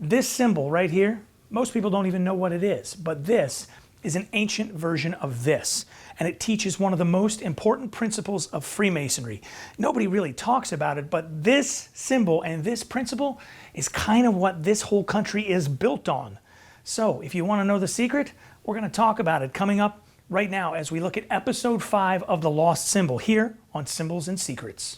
This symbol right here, most people don't even know what it is, but this is an ancient version of this, and it teaches one of the most important principles of Freemasonry. Nobody really talks about it, but this symbol and this principle is kind of what this whole country is built on. So if you want to know the secret, we're going to talk about it coming up right now as we look at episode 5 of The Lost Symbol here on Symbols and Secrets.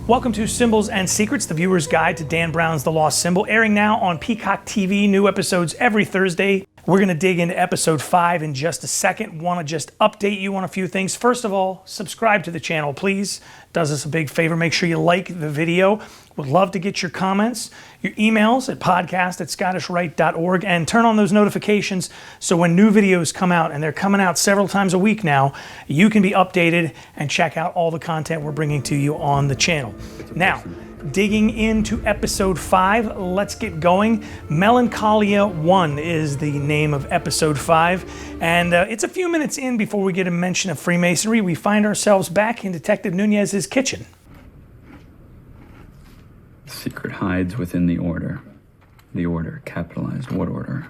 Welcome to Symbols and Secrets, the viewer's guide to Dan Brown's The Lost Symbol, airing now on Peacock TV, new episodes every Thursday. We're going to dig into episode 5 in just a second. Want to just update you on a few things. First of all, subscribe to the channel, please. Does us a big favor. Make sure you like the video. Would love to get your comments, your emails at podcast@scottishrite.org, and turn on those notifications so when new videos come out, and they're coming out several times a week now, you can be updated and check out all the content we're bringing to you on the channel. Now, digging into episode 5, let's get going. Melencolia 1 is the name of episode 5, and it's a few minutes in before we get a mention of Freemasonry. We find ourselves back in Detective Nunez's kitchen. The secret hides within the order. The order, capitalized, what order?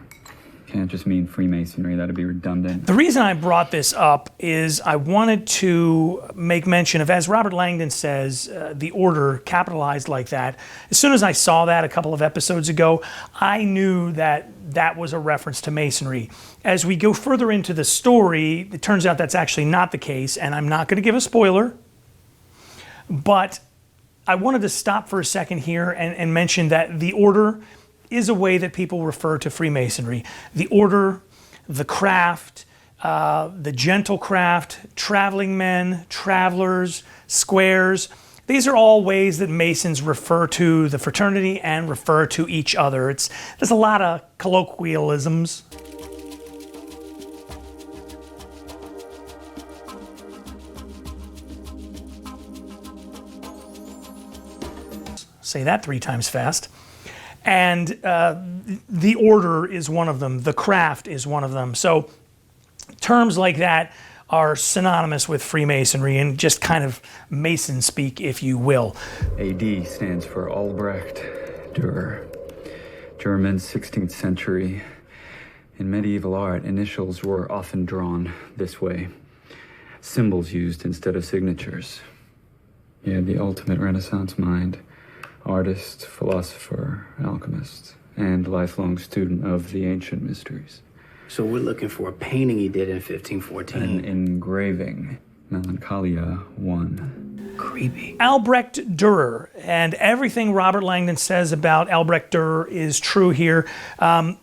Can't just mean Freemasonry, that'd be redundant. The reason I brought this up is I wanted to make mention of, as Robert Langdon says, the order capitalized like that. As soon as I saw that a couple of episodes ago, I knew that that was a reference to Masonry. As we go further into the story, it turns out that's actually not the case, and I'm not going to give a spoiler, but I wanted to stop for a second here and mention that the order is a way that people refer to Freemasonry. The order, the craft, the gentle craft, traveling men, travelers, squares. These are all ways that Masons refer to the fraternity and refer to each other. There's a lot of colloquialisms. Say that 3 times fast. And the order is one of them. The craft is one of them. So terms like that are synonymous with Freemasonry and just kind of Mason speak, if you will. AD stands for Albrecht Dürer. German, 16th century. In medieval art, initials were often drawn this way. Symbols used instead of signatures. He had the ultimate Renaissance mind. Artist, philosopher, alchemist, and lifelong student of the ancient mysteries. So we're looking for a painting he did in 1514. An engraving, Melancholia 1. Creepy. Albrecht Dürer, and everything Robert Langdon says about Albrecht Dürer is true here.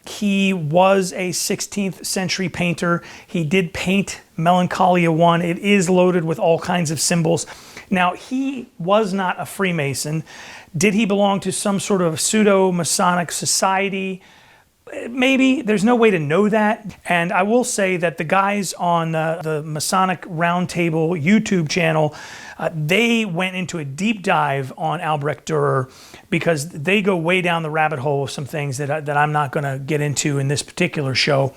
He was a 16th century painter. He did paint Melancholia 1. It is loaded with all kinds of symbols. Now, he was not a Freemason. Did he belong to some sort of pseudo-Masonic society? Maybe. There's no way to know that. And I will say that the guys on the Masonic Roundtable YouTube channel, they went into a deep dive on Albrecht Dürer because they go way down the rabbit hole of some things that I'm not going to get into in this particular show.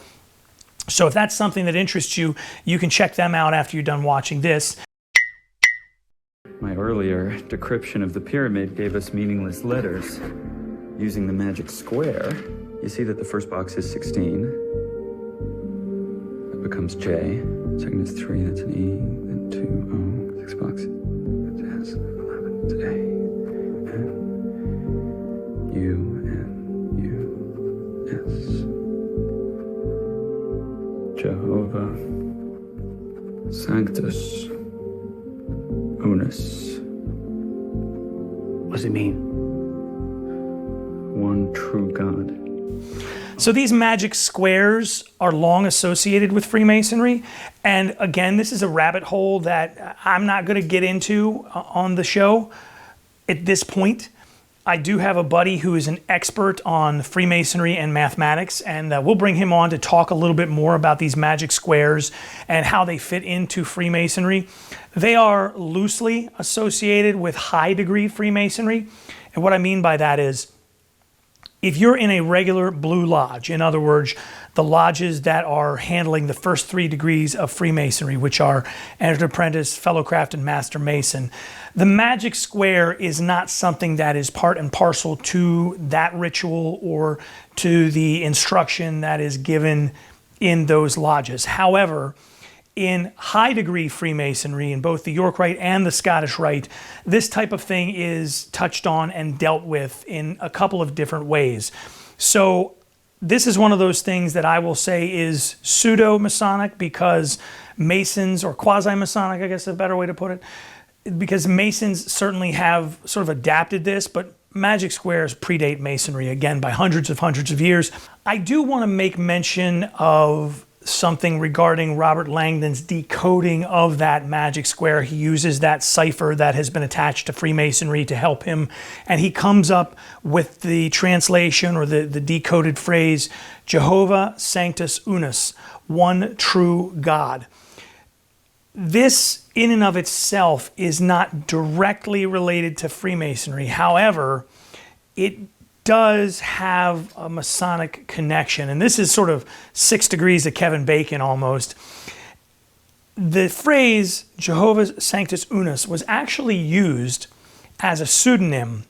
So if that's something that interests you, you can check them out after you're done watching this. My earlier decryption of the pyramid gave us meaningless letters. Using the magic square, you see that the first box is 16. That becomes J. Second is 3, that's an E. Then 2, O. 6 boxes. That's S. 11, it's A. N. U, N, U, S. Jehovah. Sanctus. Unus. What does it mean? One true God. So these magic squares are long associated with Freemasonry. And again, this is a rabbit hole that I'm not going to get into on the show at this point. I do have a buddy who is an expert on Freemasonry and mathematics, and we'll bring him on to talk a little bit more about these magic squares and how they fit into Freemasonry. They are loosely associated with high degree Freemasonry. And what I mean by that is If you're in a regular Blue Lodge, in other words, the lodges that are handling the first 3 degrees of Freemasonry, which are Entered Apprentice, Fellowcraft, and Master Mason, the magic square is not something that is part and parcel to that ritual or to the instruction that is given in those lodges. However, in high degree Freemasonry, in both the York Rite and the Scottish Rite, this type of thing is touched on and dealt with in a couple of different ways. So this is one of those things that I will say is pseudo-Masonic, because Masons, or quasi-Masonic, I guess is a better way to put it, because Masons certainly have sort of adapted this, but magic squares predate Masonry, again, by hundreds of years. I do want to make mention of something regarding Robert Langdon's decoding of that magic square. He uses that cipher that has been attached to Freemasonry to help him, and he comes up with the translation, or the decoded phrase, Jehovah Sanctus Unus, one true God. This in and of itself is not directly related to Freemasonry. However, it does have a Masonic connection, and this is sort of 6 degrees of Kevin Bacon almost. The phrase Jehovah Sanctus Unus was actually used as a pseudonym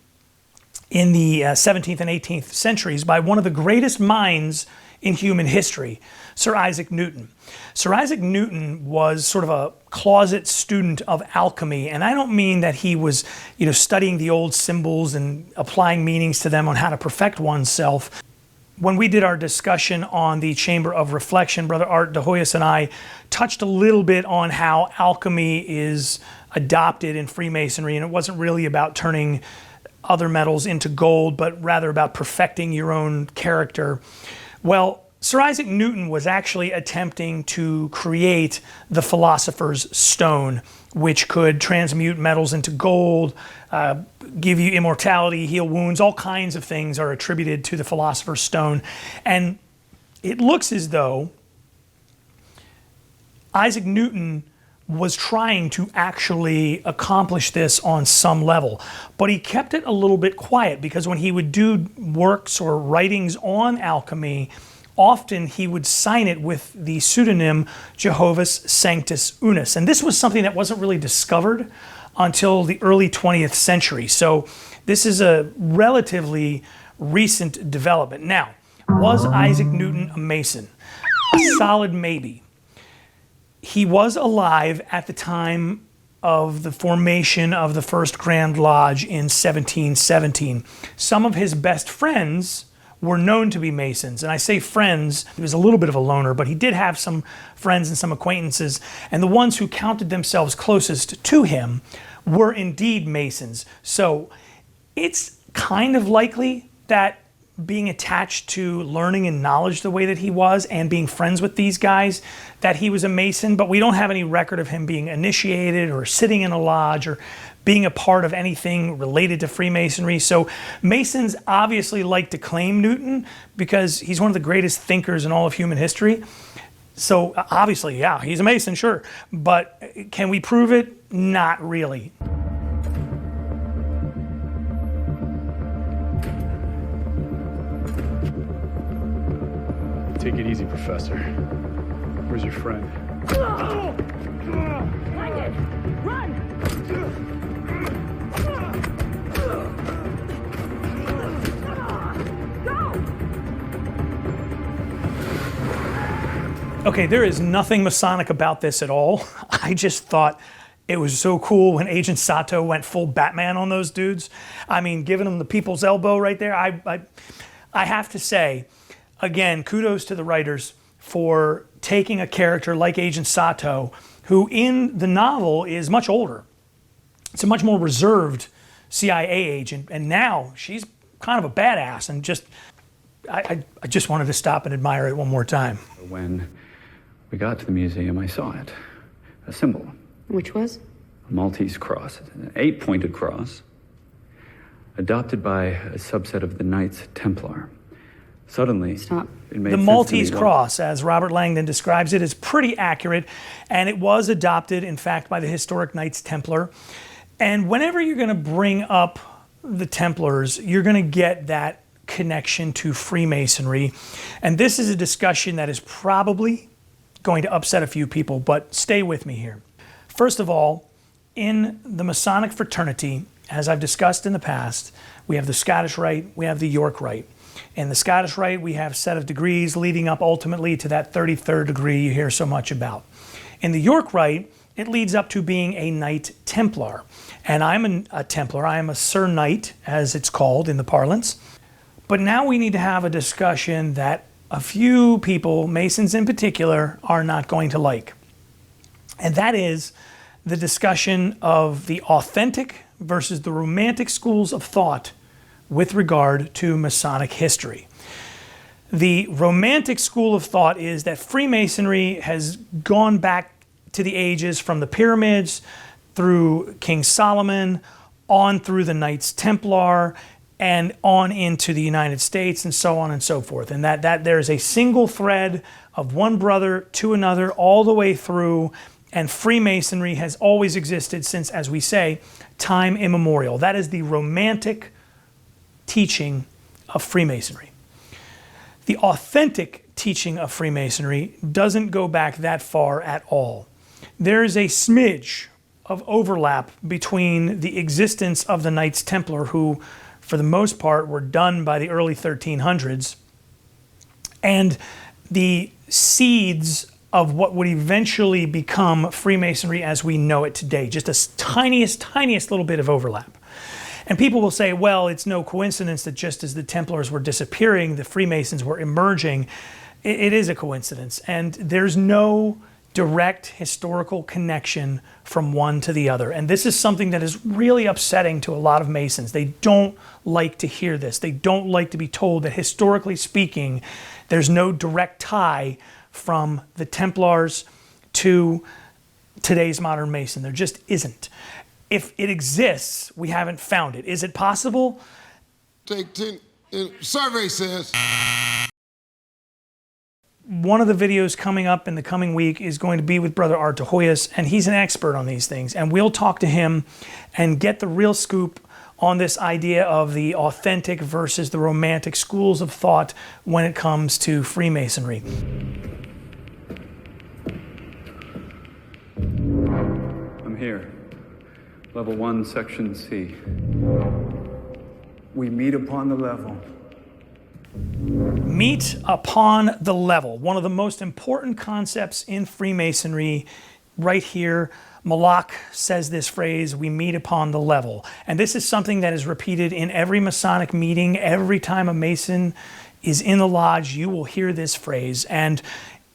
in the 17th and 18th centuries by one of the greatest minds in human history, Sir Isaac Newton. Sir Isaac Newton was sort of a closet student of alchemy, and I don't mean that he was, studying the old symbols and applying meanings to them on how to perfect oneself. When we did our discussion on the Chamber of Reflection, Brother Art De Hoyos and I touched a little bit on how alchemy is adopted in Freemasonry, and it wasn't really about turning other metals into gold, but rather about perfecting your own character. Well, Sir Isaac Newton was actually attempting to create the Philosopher's Stone, which could transmute metals into gold, give you immortality, heal wounds. All kinds of things are attributed to the Philosopher's Stone. And it looks as though Isaac Newton was trying to actually accomplish this on some level, but he kept it a little bit quiet, because when he would do works or writings on alchemy, often he would sign it with the pseudonym Jehovah's Sanctus Unus. And this was something that wasn't really discovered until the early 20th century. So this is a relatively recent development. Now, was Isaac Newton a Mason? A solid maybe. He was alive at the time of the formation of the first Grand Lodge in 1717. Some of his best friends were known to be Masons. And I say friends, he was a little bit of a loner, but he did have some friends and some acquaintances. And the ones who counted themselves closest to him were indeed Masons. So it's kind of likely that being attached to learning and knowledge the way that he was, and being friends with these guys, that he was a Mason, but we don't have any record of him being initiated or sitting in a lodge or being a part of anything related to Freemasonry. So Masons obviously like to claim Newton because he's one of the greatest thinkers in all of human history. So obviously, yeah, he's a Mason, sure. But can we prove it? Not really. Take it easy, Professor. Where's your friend? Langdon, run! Okay, there is nothing Masonic about this at all. I just thought it was so cool when Agent Sato went full Batman on those dudes. I mean, giving them the people's elbow right there. I have to say, again, kudos to the writers for taking a character like Agent Sato, who in the novel is much older. It's a much more reserved CIA agent, and now she's kind of a badass, and I just wanted to stop and admire it one more time. When we got to the museum, I saw it. A symbol. Which was? A Maltese cross. An 8-pointed cross. Adopted by a subset of the Knights Templar. Suddenly, Stop. it made The sense Maltese to me cross, as Robert Langdon describes it, is pretty accurate, and it was adopted, in fact, by the historic Knights Templar. And whenever you're going to bring up the Templars, you're going to get that connection to Freemasonry. And this is a discussion that is probably going to upset a few people, but stay with me here. First of all, in the Masonic fraternity, as I've discussed in the past, we have the Scottish Rite, we have the York Rite. In the Scottish Rite, we have a set of degrees leading up ultimately to that 33rd degree you hear so much about. In the York Rite, it leads up to being a Knight Templar. And I'm a Templar. I am a Sir Knight, as it's called in the parlance. But now we need to have a discussion that a few people, Masons in particular, are not going to like. And that is the discussion of the authentic versus the romantic schools of thought with regard to Masonic history. The romantic school of thought is that Freemasonry has gone back to the ages from the pyramids through King Solomon, on through the Knights Templar, and on into the United States, and so on and so forth. And that there is a single thread of one brother to another all the way through, and Freemasonry has always existed since, as we say, time immemorial. That is the romantic teaching of Freemasonry. The authentic teaching of Freemasonry doesn't go back that far at all. There is a smidge of overlap between the existence of the Knights Templar, who, for the most part, were done by the early 1300s, and the seeds of what would eventually become Freemasonry as we know it today. Just a tiniest little bit of overlap. And people will say, well, it's no coincidence that just as the Templars were disappearing, the Freemasons were emerging. It is a coincidence. And there's no direct historical connection from one to the other. And this is something that is really upsetting to a lot of Masons. They don't like to hear this. They don't like to be told that historically speaking, there's no direct tie from the Templars to today's modern Mason. There just isn't. If it exists, we haven't found it. Is it possible? Take 10. Survey says. One of the videos coming up in the coming week is going to be with Brother Art de Hoyos, and he's an expert on these things. And we'll talk to him and get the real scoop on this idea of the authentic versus the romantic schools of thought when it comes to Freemasonry. I'm here. Level 1, Section C. We meet upon the level. Meet upon the level. One of the most important concepts in Freemasonry, right here, Malak says this phrase, we meet upon the level. And this is something that is repeated in every Masonic meeting. Every time a Mason is in the lodge, you will hear this phrase. And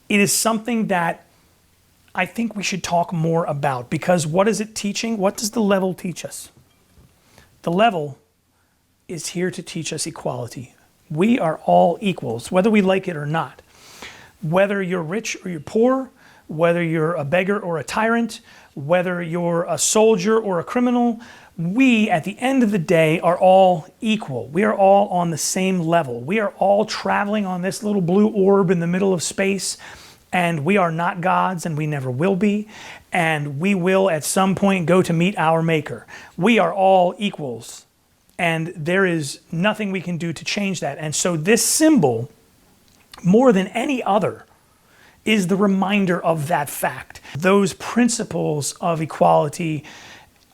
it is something that I think we should talk more about, because what is it teaching? What does the level teach us? The level is here to teach us equality. We are all equals, whether we like it or not. Whether you're rich or you're poor, whether you're a beggar or a tyrant, whether you're a soldier or a criminal, we, at the end of the day, are all equal. We are all on the same level. We are all traveling on this little blue orb in the middle of space, and we are not gods, and we never will be, and we will at some point go to meet our Maker. We are all equals. And there is nothing we can do to change that. And so this symbol, more than any other, is the reminder of that fact. Those principles of equality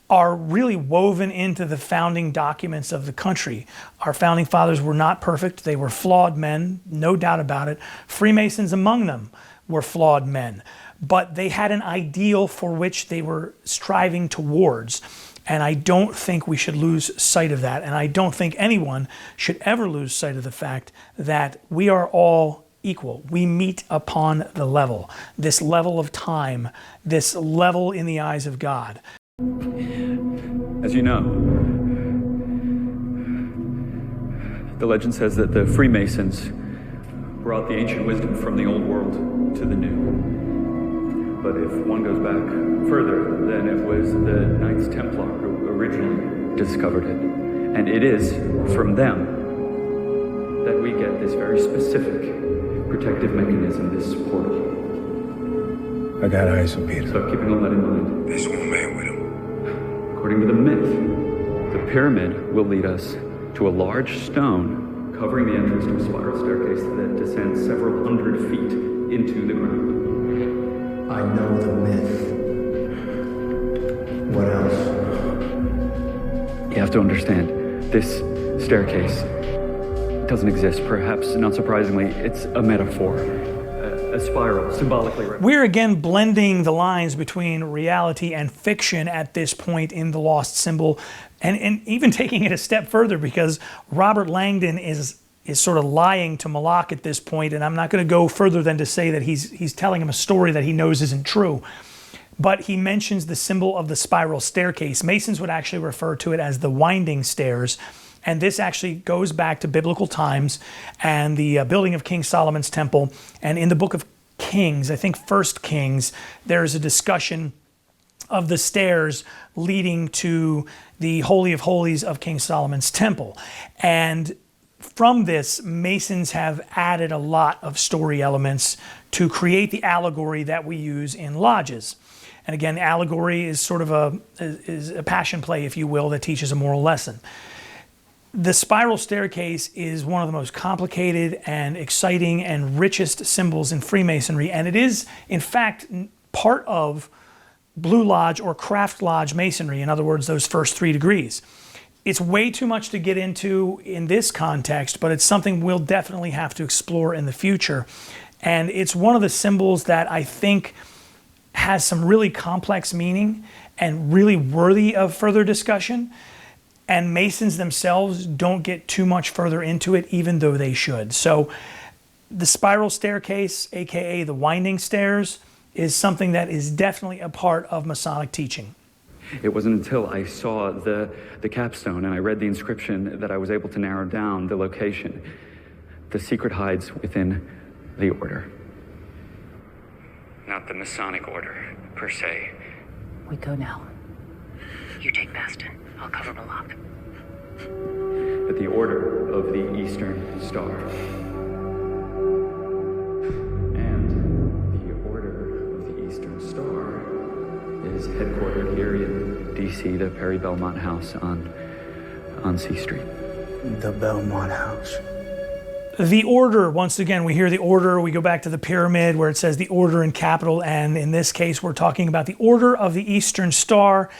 are really woven into the founding documents of the country. Our founding fathers were not perfect. They were flawed men, no doubt about it. Freemasons among them were flawed men. But they had an ideal for which they were striving towards. And I don't think we should lose sight of that. And I don't think anyone should ever lose sight of the fact that we are all equal. We meet upon the level, this level of time, this level in the eyes of God. As you know, the legend says that the Freemasons brought the ancient wisdom from the old world to the new. But if one goes back further, then it was the Knights Templar who originally discovered it. And it is from them that we get this very specific protective mechanism, this portal. I got eyes on Peter. So keeping all that in mind, There's one man with him. according to the myth, the pyramid will lead us to a large stone covering the entrance to a spiral staircase that descends several hundred feet into the ground. I know the myth. What else? You have to understand, this staircase doesn't exist. Perhaps, not surprisingly, it's a metaphor. A spiral, symbolically. We're again blending the lines between reality and fiction at this point in The Lost Symbol, and even taking it a step further, because Robert Langdon is sort of lying to Malak at this point, and I'm not going to go further than to say that he's telling him a story that he knows isn't true. But he mentions the symbol of the spiral staircase. Masons would actually refer to it as the winding stairs. And this actually goes back to biblical times and the building of King Solomon's temple. And in the book of Kings, I think 1 Kings, there's a discussion of the stairs leading to the Holy of Holies of King Solomon's temple. And from this, Masons have added a lot of story elements to create the allegory that we use in lodges. And again, allegory is sort of a passion play, if you will, that teaches a moral lesson. The spiral staircase is one of the most complicated and exciting and richest symbols in Freemasonry, and it is, in fact, part of Blue Lodge or Craft Lodge Masonry, in other words, those first 3 degrees. It's way too much to get into in this context, but it's something we'll definitely have to explore in the future. And it's one of the symbols that I think has some really complex meaning and really worthy of further discussion. And Masons themselves don't get too much further into it, even though they should. So the spiral staircase, aka the winding stairs, is something that is definitely a part of Masonic teaching. It wasn't until I saw the capstone and I read the inscription that I was able to narrow down the location. The secret hides within the order. Not the Masonic order, per se. We go now. You take Bastion. I'll cover Malak. But the Order of the Eastern Star. And the Order of the Eastern Star is headquartered here in D.C., the Perry Belmont House on C Street. The Belmont House. The order, once again, we hear the order, we go back to the pyramid where it says the order in capital, and in this case, we're talking about the Order of the Eastern Star.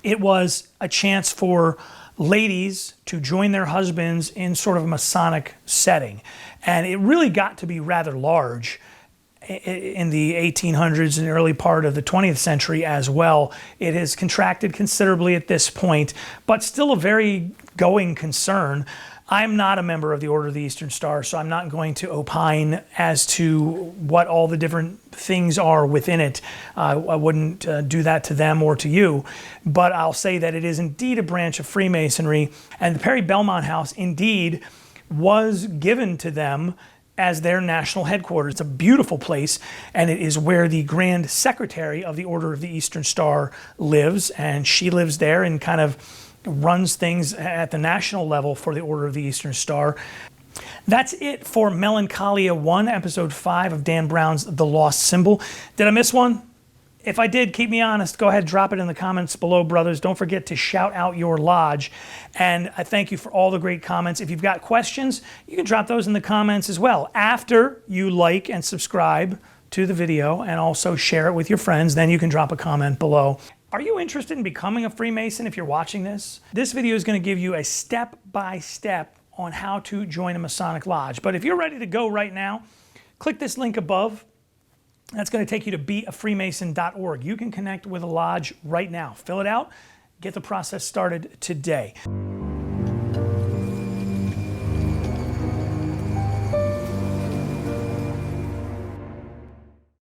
It was a chance for ladies to join their husbands in sort of a Masonic setting. And it really got to be rather large in the 1800s and early part of the 20th century as well. It has contracted considerably at this point, but still a very going concern. I'm not a member of the Order of the Eastern Star, so I'm not going to opine as to what all the different things are within it. I wouldn't do that to them or to you, but I'll say that it is indeed a branch of Freemasonry, and the Perry Belmont House indeed was given to them as their national headquarters. It's a beautiful place, and it is where the Grand Secretary of the Order of the Eastern Star lives, and she lives there and kind of runs things at the national level for the Order of the Eastern Star. That's it for Melencolia 1, Episode 5 of Dan Brown's The Lost Symbol. Did I miss one? If I did, keep me honest. Go ahead, drop it in the comments below, brothers. Don't forget to shout out your lodge. And I thank you for all the great comments. If you've got questions, you can drop those in the comments as well. After you like and subscribe to the video and also share it with your friends, then you can drop a comment below. Are you interested in becoming a Freemason if you're watching this? This video is going to give you a step-by-step on how to join a Masonic lodge. But if you're ready to go right now, click this link above. That's going to take you to beafreemason.org. You can connect with a lodge right now. Fill it out. Get the process started today.